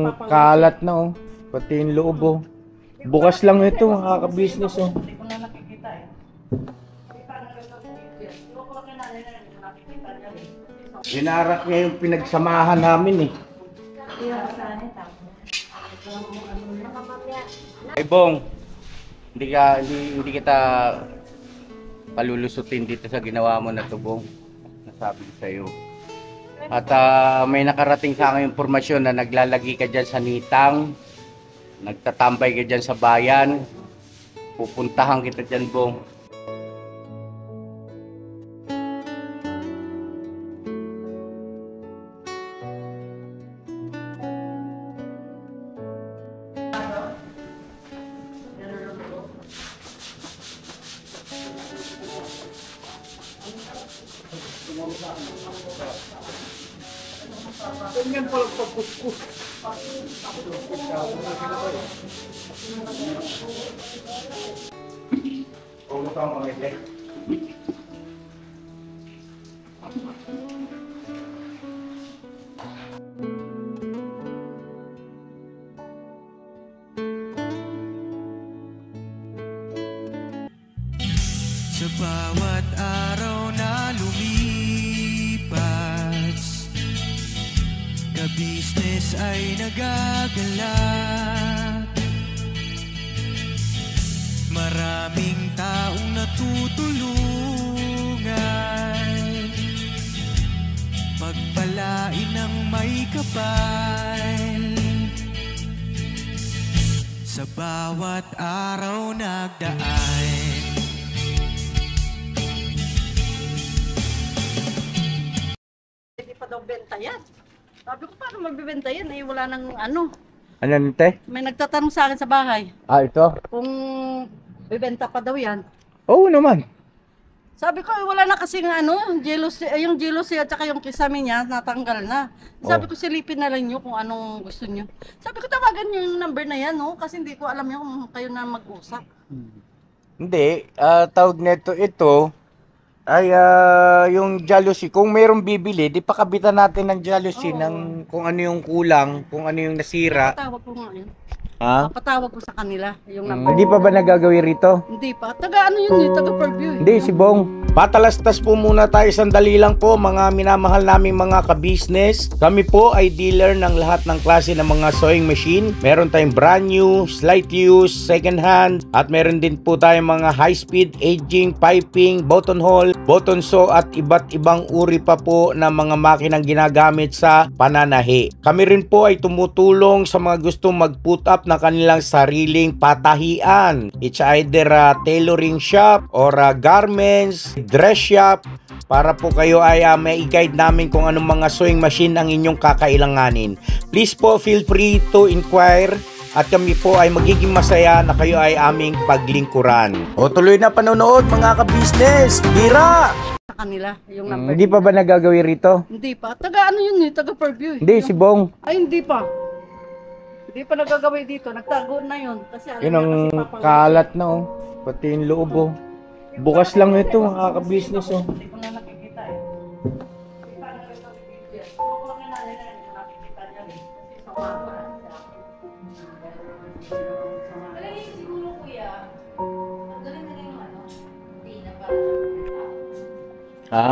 Kalat na oh. Pati yung loob oh. Bukas lang ito, makaka-business oh. Binarak niya yung pinagsamahan namin eh. Ay Bong, hindi kita palulusutin dito sa ginawa mo na to Bong. Nasabi ko sa iyo. At may nakarating sa akin impormasyon na naglalagi ka dyan sa nitang, nagtatambay ka dyan sa bayan, pupuntahan kita dyan Bong. Ganyan pala pagkuskus. Kung ito ang pangit sa bawat araw na lumipas, ka-business ay nagagalak. Maraming taong natutulungan, pagpalain ng may kapal. Sa bawat araw nagdaan, pa daw benta yan. Sabi ko, paano magbibenta yan? Eh, wala nang ano. Ano nite? May nagtatanong sa akin sa bahay Ito? kung bibenta pa daw yan. Oo naman. Sabi ko, wala na kasi nga ano, yung jealousy at saka yung kisame niya, natanggal na. Sabi ko, silipin na lang nyo kung anong gusto nyo. Sabi ko, tawagan nyo yung number na yan, no? Kasi hindi ko alam yung kung kayo na mag-usap. Hindi, tawag nito ito ay yung jealousy. Kung mayroong bibili, di pakabitan natin ng jealousy ng kung ano yung kulang, kung ano yung nasira. Patawag ko nga yun. Ha? Patawag ko sa kanila yung number. Hindi pa ba nagagawin rito? Hindi pa. Taga ano yun, taga Purview. Hindi, si Bong. Patalastas po muna tayo, sandali lang po mga minamahal naming mga ka-business. Kami po ay dealer ng lahat ng klase ng mga sewing machine. Meron tayong brand new, slight use, second hand, at meron din po tayong mga high speed, aging, piping, button hole, button sew at iba't ibang uri pa po ng mga makinang ginagamit sa pananahi. Kami rin po ay tumutulong sa mga gustong mag-put up ng kanilang sariling patahian. It's either a tailoring shop or a garments, dress shop, para po kayo ay may i-guide namin kung anong mga sewing machine ang inyong kakailanganin. Please po feel free to inquire at kami po ay magiging masaya na kayo ay aming paglingkuran. O tuloy na panonood mga ka-business! Bira! Sa kanila yung number. Hindi pa ba nagagawin rito? Hindi pa. Taga ano yun, taga Purview. Hindi, si Bong. Ay, hindi pa. Hindi pa nagagawin dito. Nagtago na yun. Kasi alam Yun ang niya kasi papawala. kalat na oh. Pati yung loob oh. Bukas lang ito, makaka-business oh. Hindi ko na nakikita eh. Hindi pa nagagawin dito yan. Huwag ko lang yung nanay na yun, nakikita niya eh. Kasi sa umaga siya. Magaling siguro kuya, ang galing na rin yung ano, Tina para sa Ha?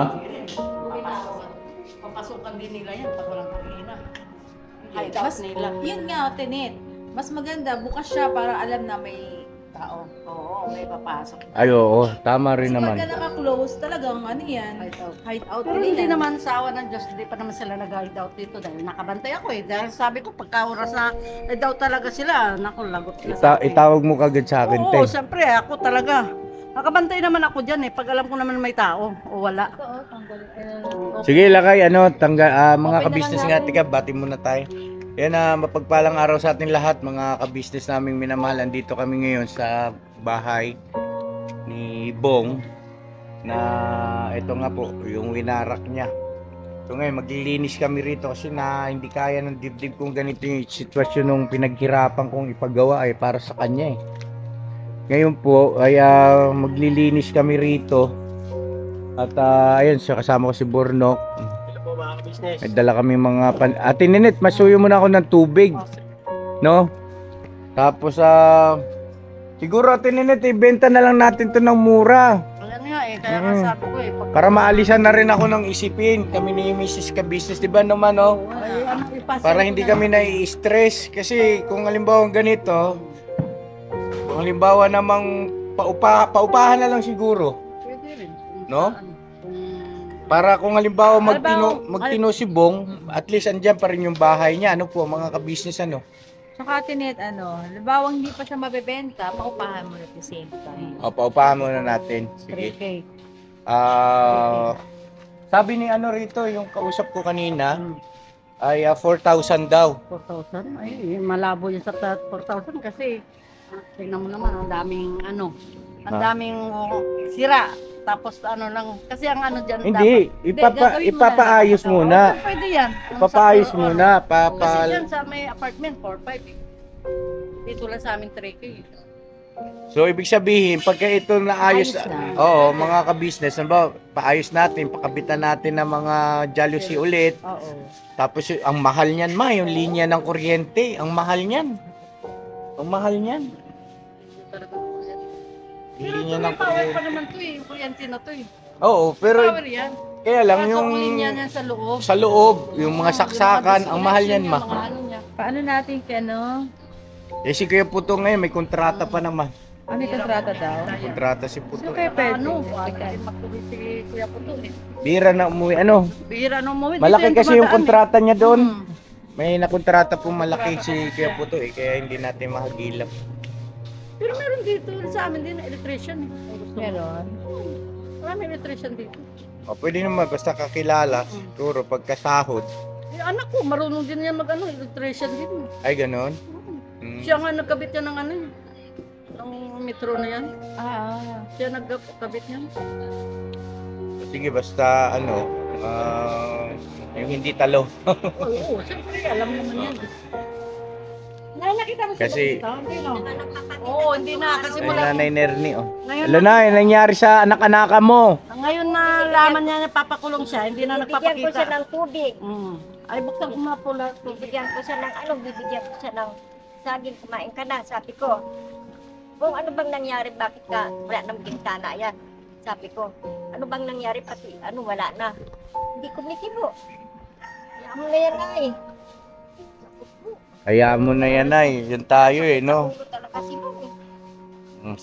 Papasukan din nila yan pag walang pakina. Hideout nila. Yun nga, Tenet. Mas maganda, bukas siya para alam na may tao. Oo, may papasok. Ay oo, tama rin Kasi naman. pagka naka-close, talagang ano yan, Hideout. hideout Pero din hindi yan. naman sa awa ng Diyos, hindi pa naman sila nag-hideout dito dahil nakabantay ako eh. Dahil sabi ko, pagka oras na hideout talaga sila, naku, lagot sila sa akin. Itawag mo kagad sa akin, te. Oo, siyempre, ako talaga. Nakabantay naman ako dyan eh, pag alam ko naman may tao o wala. Oo, tanggal. Sige, lakay, mga Open na ka-business lang nga, natin. tika, bati muna tayo. Yan mapagpalang araw sa atin lahat, mga ka-business naming minamahal. Andito kami ngayon sa bahay ni Bong na ito nga po, yung winarak niya. So ngayon, maglilinis kami rito kasi na hindi kaya ng dibdib kung ganito yung sitwasyon nung pinaghirapan kong ipagawa ay para sa kanya eh. Ngayon po ay maglilinis kami rito at ayun, kasama ko si Bornok. po mga business. May dala kami mga Ate Ninit, masuyo muna ako ng tubig. No? Tapos siguro Ate Ninit, ibenta na lang natin to ng mura. Ayan nga kaya nga sabi ko Para maalisan na rin ako ng isipin. Kami ni Mrs. Ka-Business, di ba naman, no? Para hindi kami nai-stress. Kasi kung halimbawa ganito, kung halimbawa namang paupahan na lang siguro. Pwede rin. No? Para kung halimbawa magtino si Bong, at least andyan pa rin yung bahay niya. Ano po, mga ka-business, ano? Saka Tinet, halimbawa hindi pa siya mabebenta, paupahan mo at the same time. O, paupahan muna natin. Sige. 3K. Sabi ni ano rito, yung kausap ko kanina, ay 4,000 daw. 4,000? Ay, malabo yun sa 4,000 kasi tingnan mo naman, ang daming ang daming sira. Tapos lang, kasi ang dyan Hindi, dapat, ipapaayos muna. Pwede yan. Ipapaayos muna. Kasi dyan sa may apartment, 4,500 eh. Dito lang sa amin 3K. So, ibig sabihin, pagka ito naayos, Ayos na. oo, mga ka-business, paayos natin, pakabitan natin ng mga jealousy ulit. Oo. Tapos, ang mahal niyan, yung linya ng kuryente, ang mahal niyan. Ang mahal niyan. Yung linya ng Power kuryente. pa naman to eh, yung kuryente na to eh. Oo, pero Power yan. kaya lang Kaso yung ang linya niyan sa loob. sa loob, yung mga saksakan, ang mahal niyan, ma. Mga niya. Paano natin Eh, si Kuya Puto ngayon, may kontrata pa naman. may kontrata daw? Kontrata si Puto. Okay, pwede. Magtuloy si Kuya Puto eh. Bira na umuwi, ano? Bihira nung umuwi. Malaki Dito kasi yung dumadaan kontrata niya doon. eh. May nakontrata po malaki si Kuya Puto eh, kaya hindi natin mahagilap. Pero meron dito sa amin din electrician eh. Kung gusto mo. Meron. Maraming electrician dito. O, pwede naman, basta kakilala, siguro pagkasahod. Eh, anak ko, marunong din yan electrician din. Ay, ganon. Siya nga nagkabit yan ng ng metro na yan. Siya nagkabit yan. So, sige, basta yung hindi talo. Oo, siyempre, alam naman yan. Nakita mo Kasi- dito? Hindi na. Oo, hindi na. Kasi Ay, mula Nanay Nerni, oh. Ngayon Alam na, yung nangyari sa anak-anaka mo. ngayon na laman niya na papakulong siya, hindi na Bibigyan ko siya nagpapakita. ng tubig. Ay, buksan ko nga pula. Bibigyan ko siya ng bibigyan ko siya ng saging, kumain ka na, sabi ko. Kung ano bang nangyari, bakit ka wala ng bintana yan? Sabi ko, ano bang nangyari, pati wala na. Hindi ko mitibo. Kaya mo na yan ay. Hayaan mo na yan, Nay. Yan tayo eh, no? Puro talaga si Bong eh.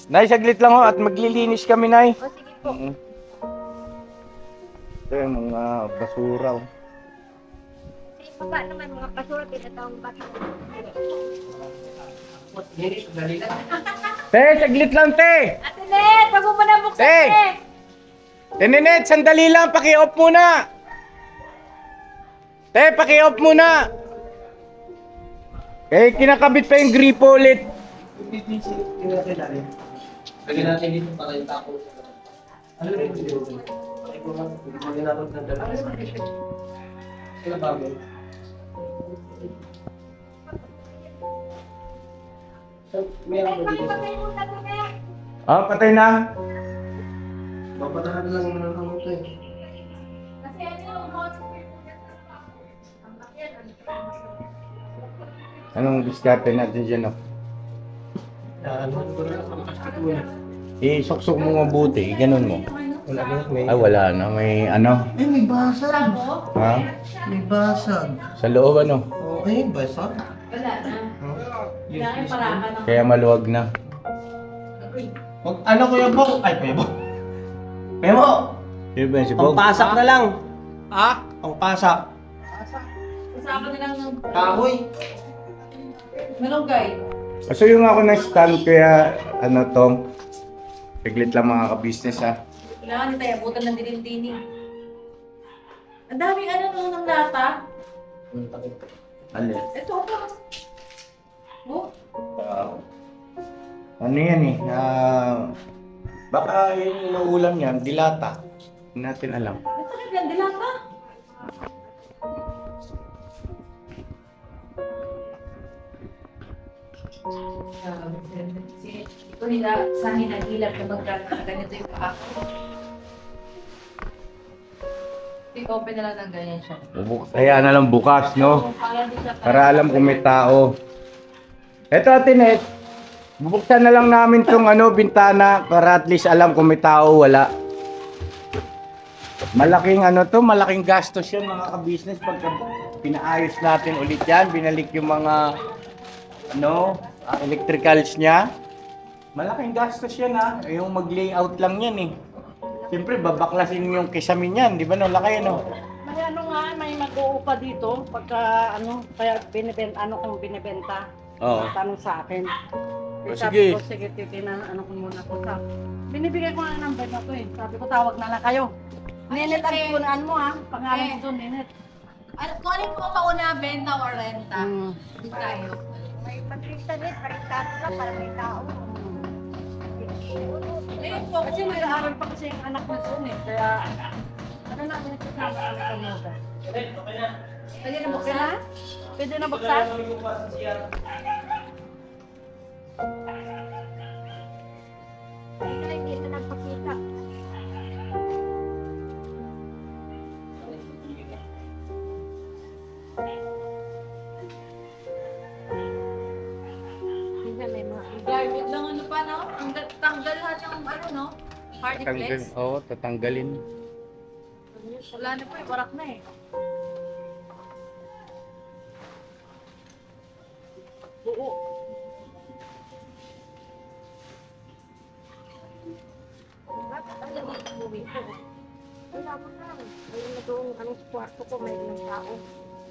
Nay, saglit lang ho at maglilinis kami, Nay. O sige po. Ito yung mga basura, oh. Sa ibaba naman, mga basura, tinatawang bata. Te, saglit lang, te! Ate Net, wag mo na buksan Te! eh. Tenenet, sandali lang, paki-off muna! Te, paki-off muna! Eh, kinakabit pa yung gripo ulit. Lagyan natin dito para yung tako. Ano rin yung video? Lagyan natin ng dalawa. Kailan bago? Meron ko dito. Ah, patay na. Mapatahan lang naman ang ito eh. Anong diskarte natin dyan, oh? Ano ko na ang kastituan. Isuksok mo mabuti, ganun mo. Wala na, may... Ay, wala na. May ano? Eh, may basag. Ha? May basag. Sa loob, ano? Oo, eh, basag. Wala na. Yes, yes, Kaya maluwag na. Wag, ano Kuya Bong? Ay, Kuya Bong. Kuya Bong! Sino ba yun, si Bog? Pangpasak na lang. Ha? Pangpasak. Kasama nilang Kahoy. malunggay. Pasuyo nga ako ng stand, kaya ano tong. Saglit lang mga ka-business, ha? Kailangan ni tayo abutan ng dilindini. Ang daming ng lata. Alin? Ito pa. Oh, Ano yan eh? Baka yung inuulam yan, dilata. Hindi natin alam. ito na yan, dilata. Ito nila sa akin naghilap na ganito yung paa. I-open na lang ng ganyan siya. Kaya na lang bukas, no? Para di siya Para alam kung may tao. Eto, Ate Net, bubuksan na lang namin tong bintana para at least alam kung may tao wala. Malaking malaking gastos yan mga ka-business pagka pinaayos natin ulit yan, binalik yung mga electricals niya. Malaking gastos yan yung mag-layout lang yan eh. Siyempre babaklasin yung kisamin yan, di ba no? Laki May may mag-uupa dito pagka kaya kung binibenta. Oo. Tanong sa akin. O, Sabi sige. ko, sige, titinan, ko muna ko. Binibigay ko nga ang number na to eh. Sabi ko, tawag na lang kayo. Ninit ang punaan mo pangalan ko doon, Ninit. Kung alin po mauna, benta or renta? Mm. Doon tayo. May pag-internet, parang na para may tao. Ayun po, Kasi nag-aaral pa kasi yung anak ko doon eh. Kaya, namin ito sa mga kamuda. pwede na Okay na? Pwede na buksan? Hindi na nagpakita. Minsan may mga Garment lang pa, no? Tanggal lahat ng no? Hardy flex. Oo, tatanggalin. Wala na po warak na eh. bakit alam mo ang uwi ko? Wala mo na. Mayroon na doon, sa kwarto ko, mayroon ng tao.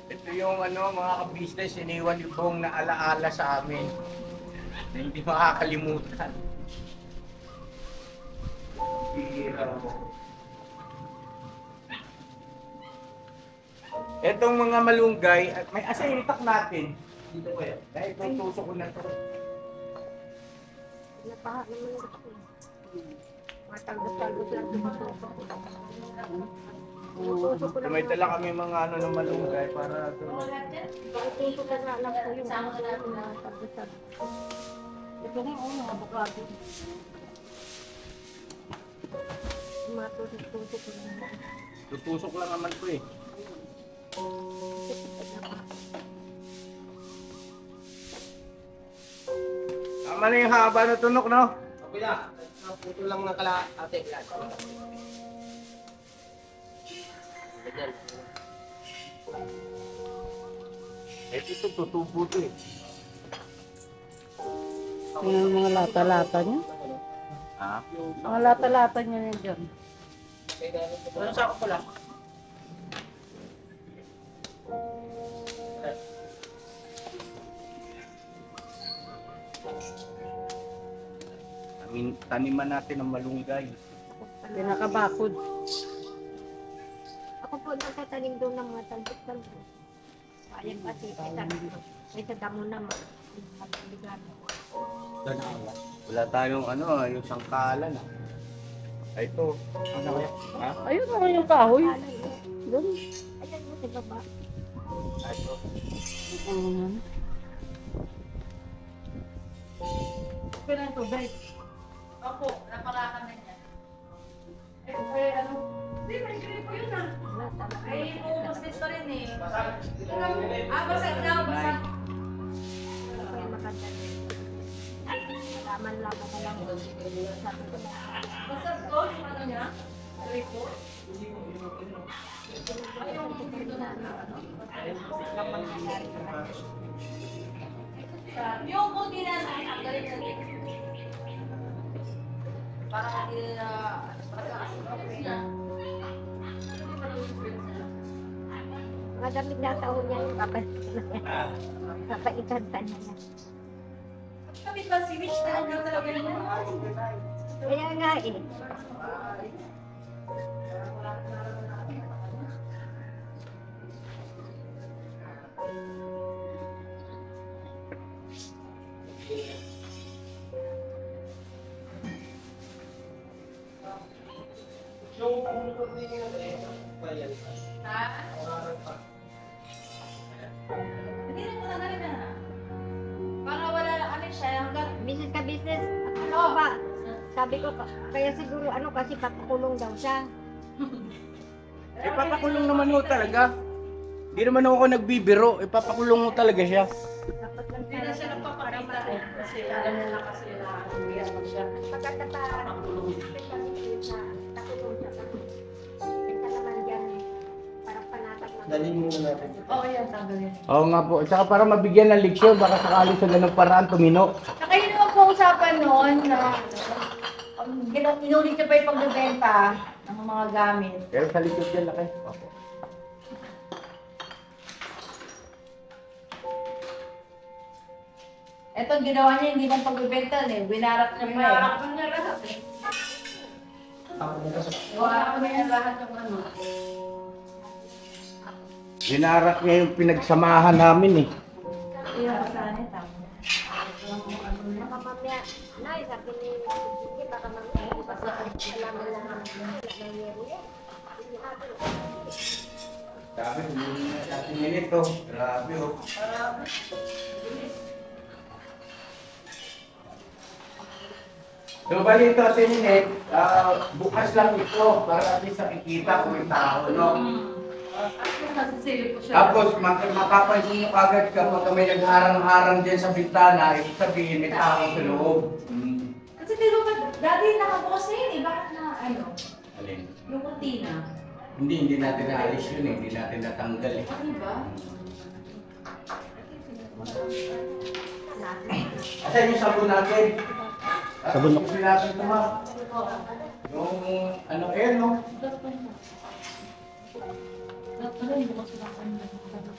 Ito yung mga ka-business, iniwan yung buong naalaala sa amin. Na hindi makakalimutan. Etong mga malunggay, may asay-itak natin. Dito ko yan. Dahil tutusok ko na ito. Napaha naman ako. Matalgot-talgot lang tumatok ako. Tutusok ko lang. May dala kami mga ng malunggay para Tutusok ko na lang po yung Sama ka natin na. talgot-talgot. Ito nga, mga abogado. Matusok ko na lang. tutusok lang naman ko eh. Tama na yung haba na tunok, no? Okay na. Puto lang ng ate. Ito tutubo to eh. Yung mga lata-lata niya. Ha? Mga lata-lata niya na dyan. Ano sa ako pala? Taniman natin ng malunggay. Pinakabakod. Ako po nagtatanim doon ng mga talbot-talbot. Sayang kasi, may sa damo naman. Wala tayong yung sangkalan. Ay, ito. Ano kaya? Ha? Ayun naman yung kahoy. Doon. Ayan mo sa baba. Ay, ito. Okay na ito, babe. Opo, napakakan na niya. Hindi, may gripo yun Wala talaga. Ay, uubos dito rin eh. Basag daw, basag. Ako yung makadali. Laman-laman na lang. Sabi ko na. Basag to, yung ano niya? Gripo. Yung puti na ang galing sa dito. Para hindi na Mga damit na taon niya yung papaitan niya. Kapit ba si Rich na ang talaga yun? Kaya nga eh. Yung puto din yung bayan. Ha? Hindi na muna na rin na. Para wala lang ano siya hanggang Business ka business. Ano ba? Sabi ko, kaya siguro kasi papakulong daw siya. Ipapakulong naman ho talaga. Hindi naman ako nagbibiro. Ipapakulong ho talaga siya. Hindi na siya nagpapakita eh. Kasi alam mo na kasi na hindi ano siya. Pakulong. Dalhin muna natin. Oo, yan, tanggalin. Oo nga po. Tsaka para mabigyan ng leksyon, baka sakali sa ganung paraan tumino. Saka yun naman po usapan noon na inulit niya pa yung pagbebenta ng mga gamit. Pero sa likod yan laki. Opo. Ito, ginawa niya hindi lang pagbebenta eh. Binarak niya pa eh. Pinarak ko niya lahat eh. Gawa ko na yan lahat ng ano. Binarak niya yung pinagsamahan namin eh. Iya, saan eh, tama. Baka mamaya, nay, sabi ni Hindi, baka mamaya, basta alam mo lang ang nangyari yan. Sabi, hindi na sa ating minito. Grabe oh. So, bali ito atin bukas lang ito para at least nakikita kung may tao, no? Nasisilip ko siya. Tapos, mapapansin mo agad kapag may nagharang-harang dyan sa bintana, ibig sabihin may tao sa loob. Kasi di ba, dati nakabukas na yun eh. Bakit na, ano, Alin? yung kurtina? Hindi natin naalis yun eh. Hindi natin natanggal eh. Ano ba? Asan yung sabon natin? Sabon na. Gusto natin ito ma. Yung ano no?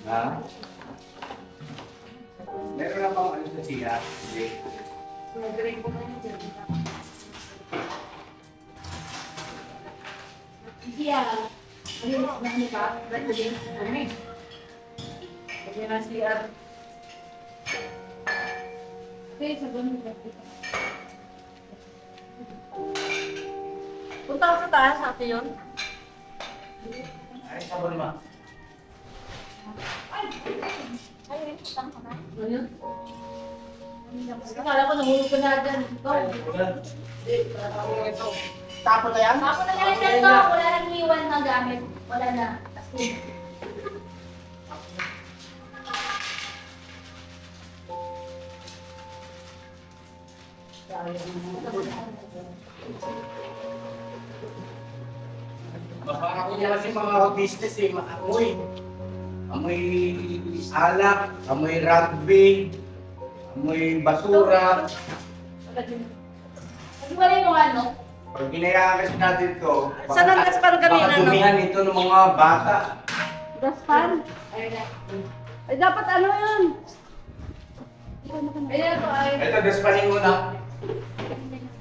Ha? Meron na bang ano sa siya? Hindi. Nag-ring ko na yun dyan. Siya, ayun, ano ka? Right din. Kami. Hindi na siya. Okay, sabon mo dito. Punta ko sa taas, ate yun. Ay, sabon ma. Ayun, putang ka na. Ano yun? Akala ko nahulog ko na dyan. Ito. Tapon na yan? Ako na yan ito, wala nang iwan na gamit. Wala na. Kasi, Baka ako kasi mga business eh, maamoy. Amoy alak, amoy rugby, amoy basura. wala yung ano. Pag ginayaan kasi natin ito, Saan ang daspan kanina, baka no? dumihan ito ng mga bata. Daspan? Ayun na. Ay, dapat ano yun? Ayun po, ay. Ito, daspanin mo na.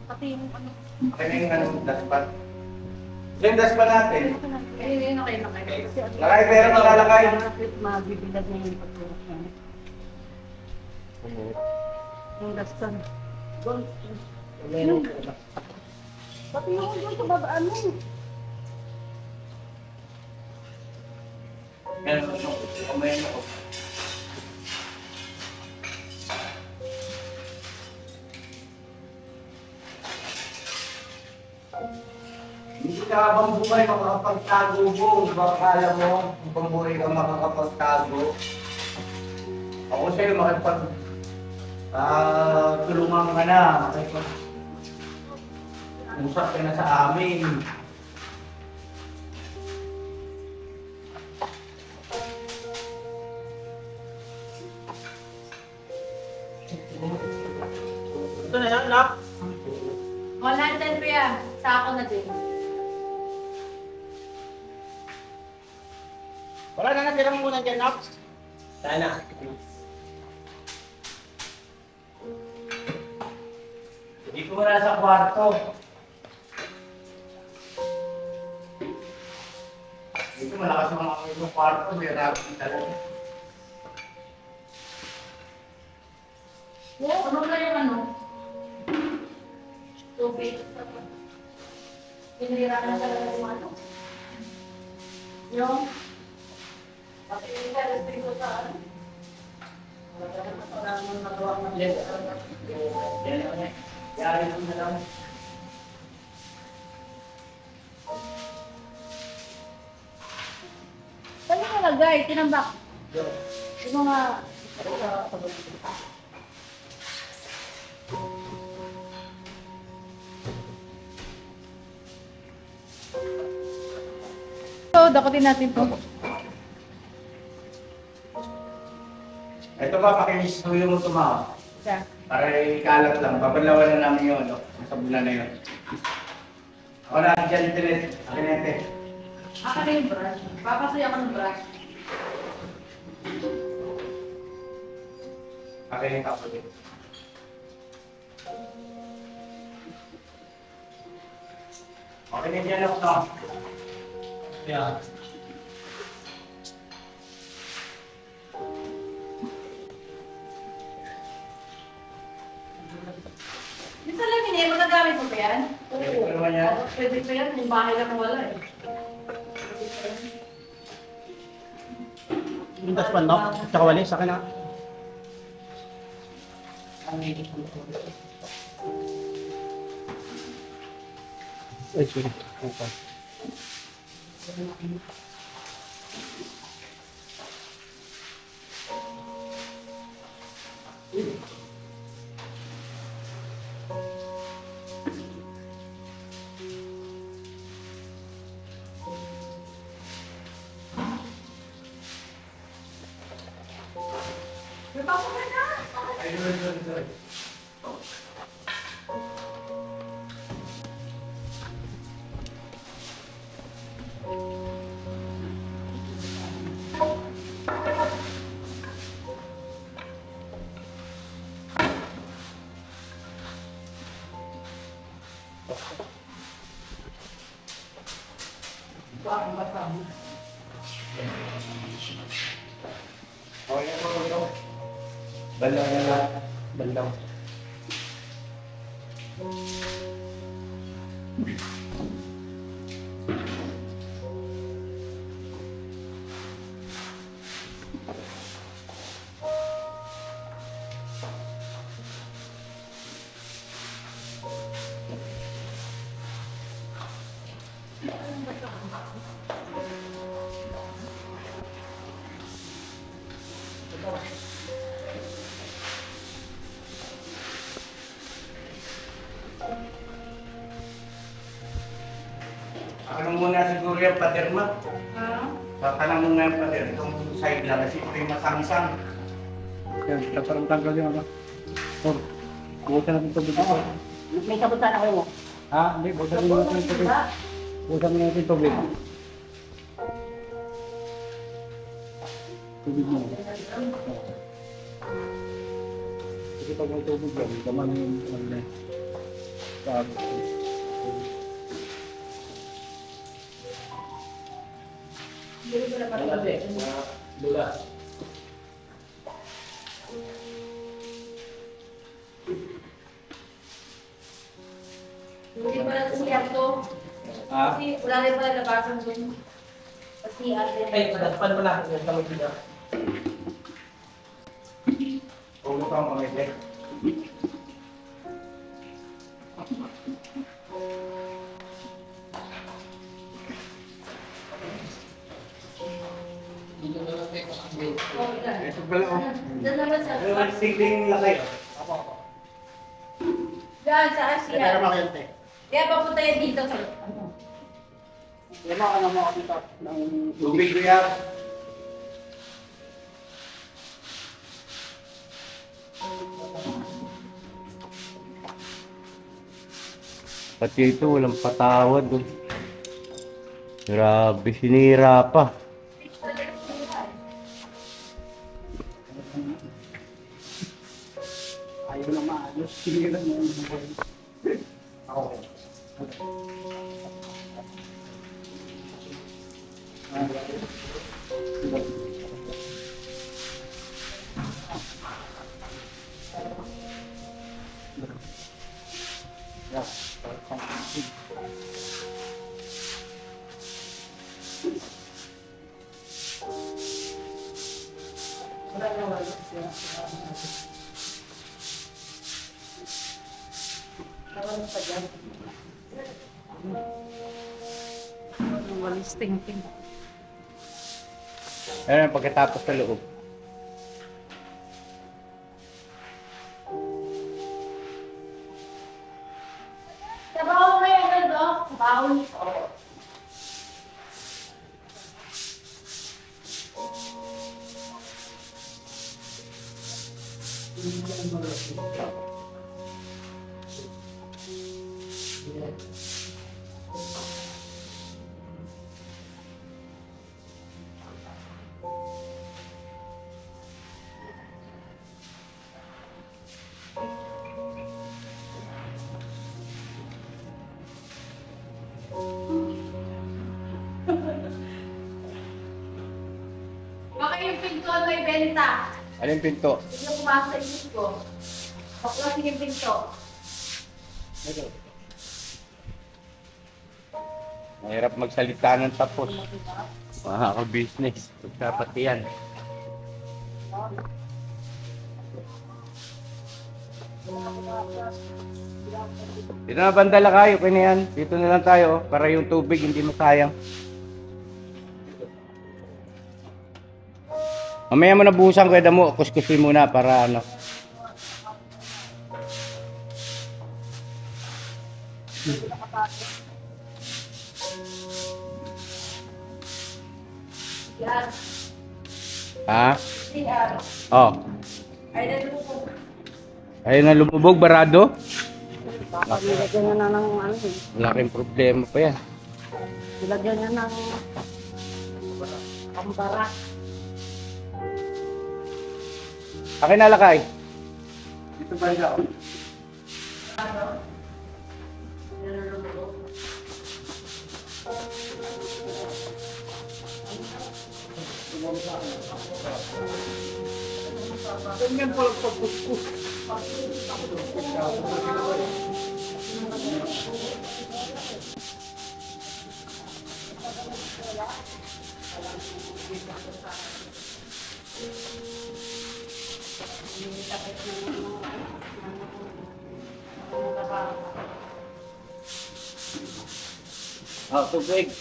Pati yung ano. Okay na yung ano, daspan. Yung daspan natin. Ayun, okay. Nakay pera maglalakay. Mabibilag na yung pagturak niya. Yung daspan. Doon. Pati yung doon sa baba, ano? Yan, kumain ako. Hindi ka habang buhay makakapagtago mo. Baka alam mo, kung buhay ka makakapagtago. Ako sa'yo makipag tulungan ka na. Usap ka na sa amin. Ito na yan, nak. 110 kuya. Sa ako na din. Wala na natira mo muna dyan, nak. Sana. Dito mo na sa kwarto. Dito malakas mga yung kwarto, may rapi talaga. Oo, ano na yung ano? Tubig. Pinira ka na talaga yung ano? Yung? Pati yung kalastig ko sa ano? Wala nang nagawa ng Yari mo na lang. Guys, tinambak. Yung mga... So, dakotin natin to. Ito ba, pakisuyo mo ito ma. Isa. Para ikalat lang. Babalawan na namin yun. No? Sa bulan na yun. Ako na, dyan, tinete. Aka na yung brush. Papasaya ako ng brush. Akin yung tapo din. Okay na dyan ako to. Yeah. Yung salamin eh, magagamit mo ba yan? Pwede ko naman yan. Pwede pa yan, yung bahay lang wala eh. Yung daspan, no? Tsaka wali, sa akin na. Ay, sorry. Okay. Okay na po ito. Balaw na lang. Balaw. Ano muna siguro yung pader ma? Tatanang muna yung pader. Itong side lang kasi ito yung masangsang. Yan, parang tanggal yung ano. Or, buta natin tubig ito. May kabutan ako mo. Ha? Hindi, buta natin yung tubig. Buta natin tubig. Tubig mo. Kasi pag may tubig yan, gaman yung ano na. Sabi. Lula. Hindi pala sa siya to. Ah? Kasi wala rin pala labasan dun. Kasi ate. Ay, padaspan pala. Yung kamay nila. Huwag mo pang mga ito pala oh. Diyan naman sa... Ano ang singling laki? Diyan sa Asia. Pero makayante. Kaya papunta yan dito sa... Yan mo, ano mo dito ng Tubig ko yan. Pati ito, walang patawad. Oh. Grabe, sinira pa. ayaw na maayos. Sige lang mo. Ako. Walis thinking. Ayan, pagkatapos sa loob. Trabaho mo yung ganda. Trabaho nito. Baka yung pinto may benta. Alin pinto? Hindi ko pumasok sa isip ko. Baklasin yung pinto. Mahirap magsalita ng tapos. Mga ka-business. Dapat yan. Dito na bandala kayo, okay na yan. Dito na lang tayo para yung tubig hindi masayang. Mamaya mo na buhusan kuya Damo, kuskusin muna para ano. Yan. Ha? CR. Oh. Ay, nalulubog. Ayun na lumubog, barado. Nilagyan niya na ng ano eh. Malaking problema pa yan. Nilagyan niya ng pambara. Akin na lakay. Dito ba yun? Ganyan pala pagkuskus. Oh, tubig.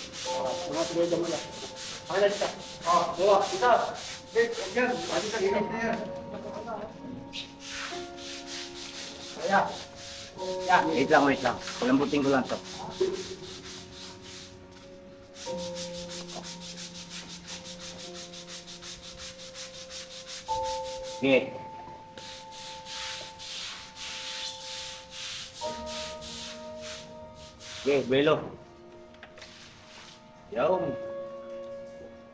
Mga tuloy naman lang. Pakilala siya. Buwa, isa. Wait, yan. Ano sa init na yan? Kaya. Wait lang. Lambutin ko lang to. Okay. Okay, belo. Yaw.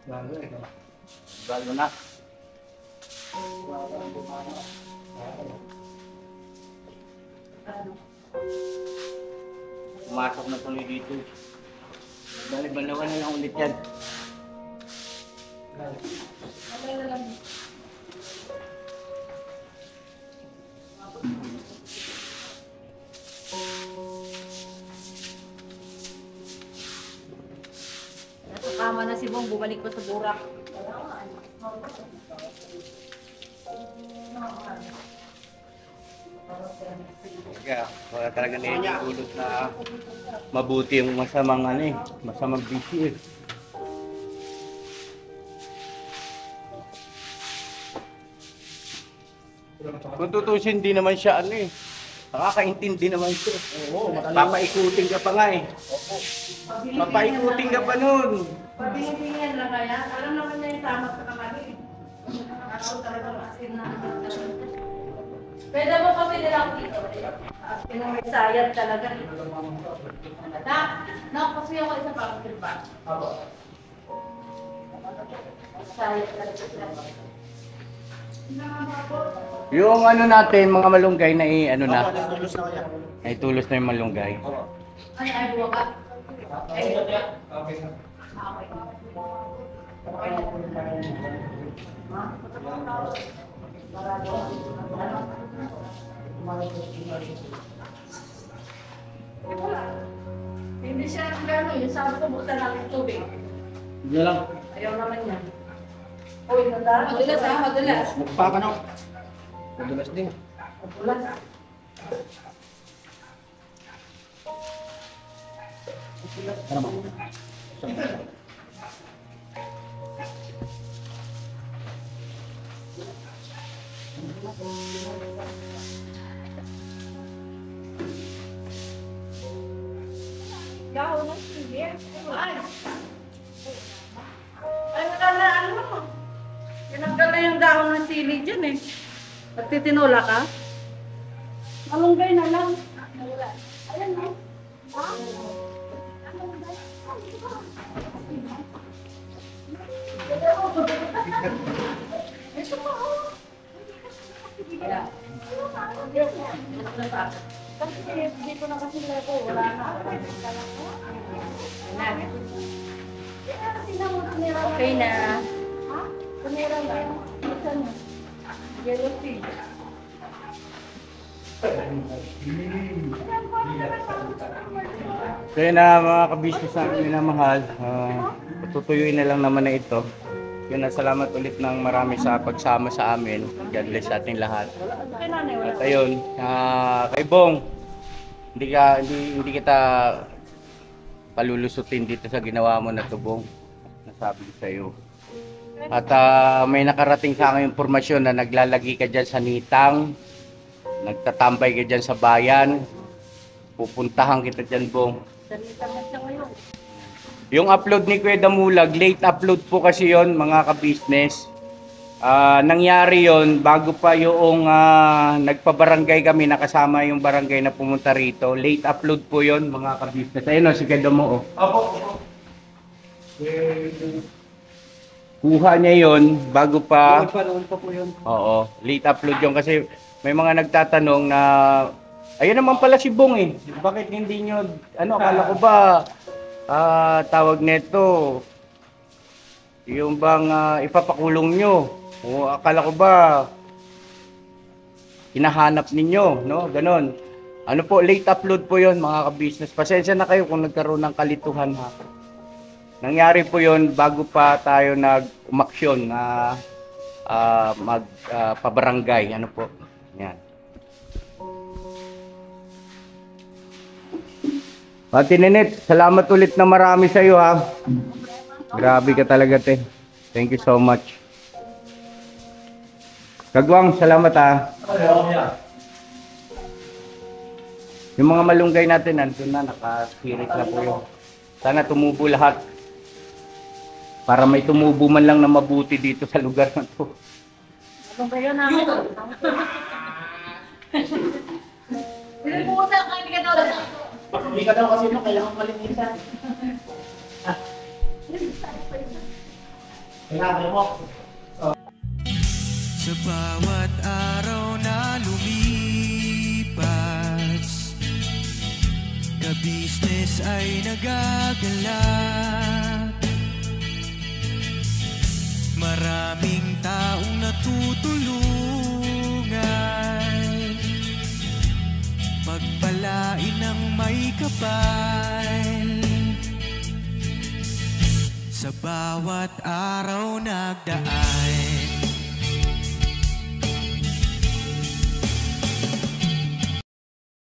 Lalo ito. Galo na. Pumasok na tuloy dito. Dali, balawan na lang ulit yan. Nasa kama na si Bong, bumalik ko sa burak. Kaya, wala talaga na yung dulot na mabuti yung masamang ano eh, masamang busy eh. Kung tutusin, di naman siya ano eh. Nakakaintindi naman siya. Oo, Papaikutin ka pa nga eh. Papaikutin ka pa nun. Pabingin-bingin lang kaya. Alam naman niya yung tama sa kamali. Ako talaga asin na. Pwede mo kasi nila ako dito. Pinag-sayad talaga. Kasi ako isa pa ako ba? Sayad talaga. Yung ano natin, mga malunggay na ano na. Tulos na kaya. Ay tulos na yung malunggay. Ay, buwa ka. Ay, Okay na. hindi siya gano'n. Yung sabi ko, buksan lang yung tubig. Hindi lang. Ayaw naman niya. Uy, nanda. Madulas ha, madulas. Mukpa ka no? Madulas din. Madulas. Ano mo? Dahon ng sili. Ay, wala na ano. Tinanggal na yung dahon ng sili dyan eh. Nagtitinola ka? Malunggay na lang. Ayan mo. Kasi dito na kasi leko, wala na. Okay na. Ha? Tumira lang. Saan mo? Yellow tea. Kaya na mga kabisnes namin minamahal, tutuyuin na lang naman na ito. Yun na, salamat ulit ng marami sa pagsama sa amin. God bless sa ating lahat. At ayun, kay Bong, hindi kita palulusutin dito sa ginawa mo na to, Bong. Nasabi ko sa iyo. At may nakarating sa akin impormasyon na naglalagi ka dyan sa Nitang, nagtatambay ka dyan sa bayan. Pupuntahan kita dyan, Bong. Yung upload ni Kuya Damulag, late upload po kasi yon mga ka-business. Nangyari yon bago pa yung nagpabarangay kami, nakasama yung barangay na pumunta rito. Late upload po yon mga ka-business. Ayun o, si Kuya Damulag. Opo. Kuha niya yon bago pa. Oo, late upload yon kasi may mga nagtatanong na ayun naman pala si Bong eh. Bakit hindi nyo, akala ko ba tawag neto yung bang ipapakulong nyo? O akala ko ba hinahanap ninyo, no? Ganon. Ano po, late upload po yon mga ka-business. Pasensya na kayo kung nagkaroon ng kalituhan ha. Nangyari po yon bago pa tayo nag-umaksyon na magpabarangay. Ano po? Yan. Ate Nenet, salamat ulit na marami sa iyo ha. Grabe ka talaga te. Thank you so much. Kagwang, salamat ha. Yung mga malunggay natin, nandun na, nakasirik na po yun. Sana tumubo lahat. Para may tumubo man lang na mabuti dito sa lugar na to. Malunggay yan namin. Pinagpupunta ka, hindi ka daw lang. Hindi ka daw kasi kailangan malinisan. Kailangan mo. Sa bawat araw na lumipas, ka-business ay nagagalak. Maraming taong natutulungan, pagpalain ng may kapal. Sa bawat araw nagdaan,